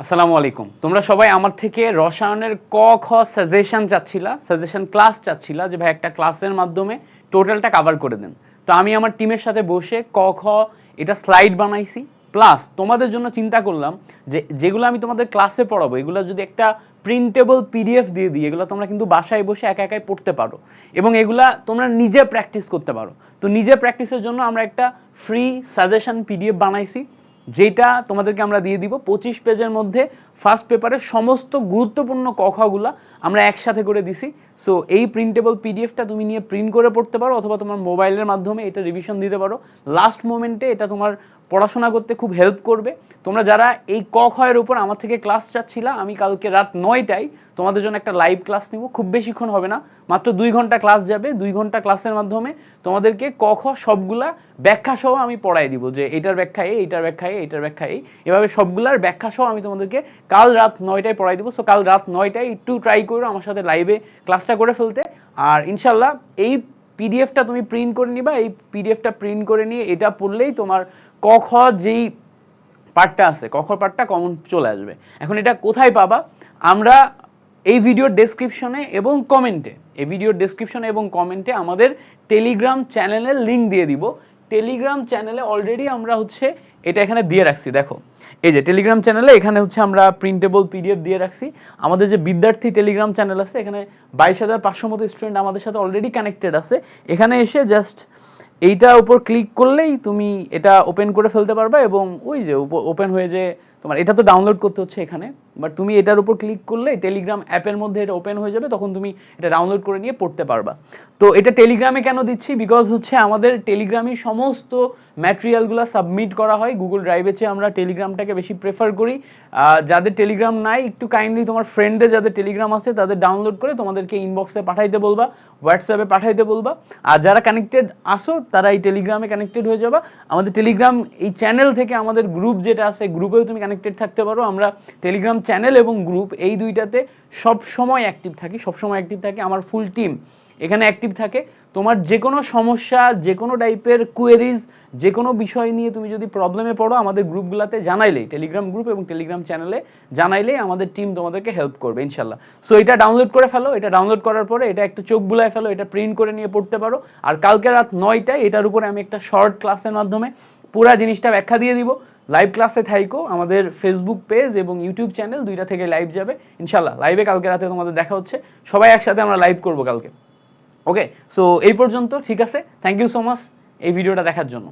আসসালামু আলাইকুম। তোমরা সবাই আমার থেকে রসায়নের ক খ সাজেশন চাচ্ছিলা, সাজেশন ক্লাস চাচ্ছিলা যে ভাই একটা ক্লাসের মাধ্যমে টোটালটা কভার করে দেন। তো আমি আমার টিমের সাথে বসে ক খ এটা স্লাইড বানাইছি, প্লাস তোমাদের জন্য চিন্তা করলাম যে যেগুলো আমি তোমাদের ক্লাসে পড়াবো এগুলো যদি একটা প্রিন্টেবল পিডিএফ দিয়ে দিই, এগুলো তোমরা কিন্তু বাসায় বসে একা একাই পড়তে পারো এবং এগুলা তোমরা নিজে প্র্যাকটিস করতে পারো। তো নিজে প্র্যাকটিসের জন্য আমরা একটা ফ্রি সাজেশন পিডিএফ বানাইছি, যেটা তোমাদেরকে আমরা দিয়ে দিব 25 পেজের মধ্যে। ফার্স্ট পেপারের সমস্ত গুরুত্বপূর্ণ কখাগুলো আমরা একসাথে করে দিছি। সো এই প্রিন্টেবল পিডিএফটা তুমি নিয়ে প্রিন্ট করে পড়তে পারো, অথবা তোমার মোবাইলের মাধ্যমে এটা রিভিশন দিতে পারো। লাস্ট মোমেন্টে এটা তোমার পড়াশোনা করতে খুব হেল্প করবে। তোমরা যারা এই ক খ এর উপর আমার থেকে ক্লাস চাচ্ছিলা, আমি কালকে রাত 9টায় তোমাদের জন্য একটা লাইভ ক্লাস নিব। খুব বেশিক্ষণ হবে না, মাত্র 2 ঘন্টা ক্লাস যাবে। 2 ঘন্টা ক্লাসের মাধ্যমে তোমাদেরকে ক খ সবগুলা ব্যাখ্যা সহ আমি পড়াই দিব, যে এইটার ব্যাখ্যা এই, এইটার ব্যাখ্যা এই, এইটার ব্যাখ্যা এই, এভাবে সবগুলার ব্যাখ্যা সহ আমি তোমাদেরকে কাল রাত 9টায় পড়াই দিব। সো কাল রাত 9টায় একটু ট্রাই করো আমার সাথে লাইভে ক্লাসটা করে ফেলতে। আর ইনশাল্লাহ এই পিডিএফটা তুমি প্রিন্ট করে নিবা। এই পিডিএফটা প্রিন্ট করে নিয়ে এটা পড়লেই তোমার ক খ যেই পার্টটা আছে, ক খ পার্টটা কমন চলে আসবে। এখন এটা কোথায় পাবা? আমরা এই ভিডিওর ডেসক্রিপশনে এবং কমেন্টে, এই ভিডিওর ডেসক্রিপশনে এবং কমেন্টে আমাদের টেলিগ্রাম চ্যানেলের লিঙ্ক দিয়ে দিব। টেলিগ্রাম চ্যানেলে অলরেডি আমরা হচ্ছে এটা এখানে দিয়ে রাখছি, দেখো এই যে টেলিগ্রাম চ্যানেলে এখানে হচ্ছে আমরা প্রিন্টেবল পিডিএফ দিয়ে রাখছি। আমাদের যে বিদ্যার্থী টেলিগ্রাম চ্যানেল আছে, এখানে 22,500 মতো স্টুডেন্ট আমাদের সাথে অলরেডি কানেক্টেড আছে। এখানে এসে জাস্ট এইটার উপর ক্লিক করলেই তুমি এটা ওপেন করে ফেলতে পারবা, এবং ওই যে ওপেন হয়ে যে তোমার এটা তো ডাউনলোড করতে হচ্ছে এখানে, বাট তুমি এটার উপর ক্লিক করলে টেলিগ্রাম অ্যাপের মধ্যে এটা ওপেন হয়ে যাবে, তখন তুমি এটা ডাউনলোড করে নিয়ে পড়তে পারবা। তো এটা টেলিগ্রামে কেন দিচ্ছি? বিকজ হচ্ছে আমাদের টেলিগ্রামে সমস্ত ম্যাটেরিয়ালগুলো সাবমিট করা হয় গুগল ড্রাইভের চেয়ে। আমরা টেলিগ্রামটাকে বেশি প্রেফার করি। যাদের টেলিগ্রাম নাই, একটু কাইন্ডলি তোমার ফ্রেন্ডে যাদের টেলিগ্রাম আছে তাদের ডাউনলোড করে তোমাদেরকে ইনবক্সে পাঠাইতে বলবা, হোয়াটসঅ্যাপে পাঠাইতে বলবা। আর যারা কানেক্টেড আসো তারা এই টেলিগ্রামে কানেক্টেড হয়ে যাবা। আমাদের টেলিগ্রাম এই চ্যানেল থেকে আমাদের গ্রুপ যেটা আছে, গ্রুপেও তুমি কানেক্টেড থাকতে পারো। আমরা টেলিগ্রাম চ্যানেল এবং গ্রুপ এই দুইটাতে সব সময় অ্যাক্টিভ থাকি, সব সময় অ্যাক্টিভ থাকে। আমার ফুল টিম এখানে অ্যাক্টিভ থাকে। তোমার যে কোনো সমস্যা, যে কোনো টাইপের কোয়েরিজ, যে কোনো বিষয় নিয়ে তুমি যদি প্রবলেমে পড়ো, আমাদের গ্রুপগুলোতে জানাইলেই, টেলিগ্রাম গ্রুপ এবং টেলিগ্রাম চ্যানেলে জানাইলেই আমাদের টিম তোমাদেরকে হেল্প করবে ইনশাল্লাহ। সো এটা ডাউনলোড করে ফেলো। এটা ডাউনলোড করার পরে এটা একটু চোখ বুলায় ফেলো, এটা প্রিন্ট করে নিয়ে পড়তে পারো। আর কালকে রাত 9টায় এটার উপরে আমি একটা শর্ট ক্লাসের মাধ্যমে পুরা জিনিসটা ব্যাখ্যা দিয়ে দিব। লাইভ ক্লাসে থাইকো। আমাদের ফেসবুক পেজ এবং ইউটিউব চ্যানেল দুইটা থেকে লাইভ যাবে ইনশাল্লাহ। লাইভে কালকে রাতে তোমাদের দেখা হচ্ছে, সবাই একসাথে আমরা লাইভ করবো কালকে। ওকে, সো এই পর্যন্ত, ঠিক আছে। থ্যাংক ইউ সো মাচ এই ভিডিওটা দেখার জন্য।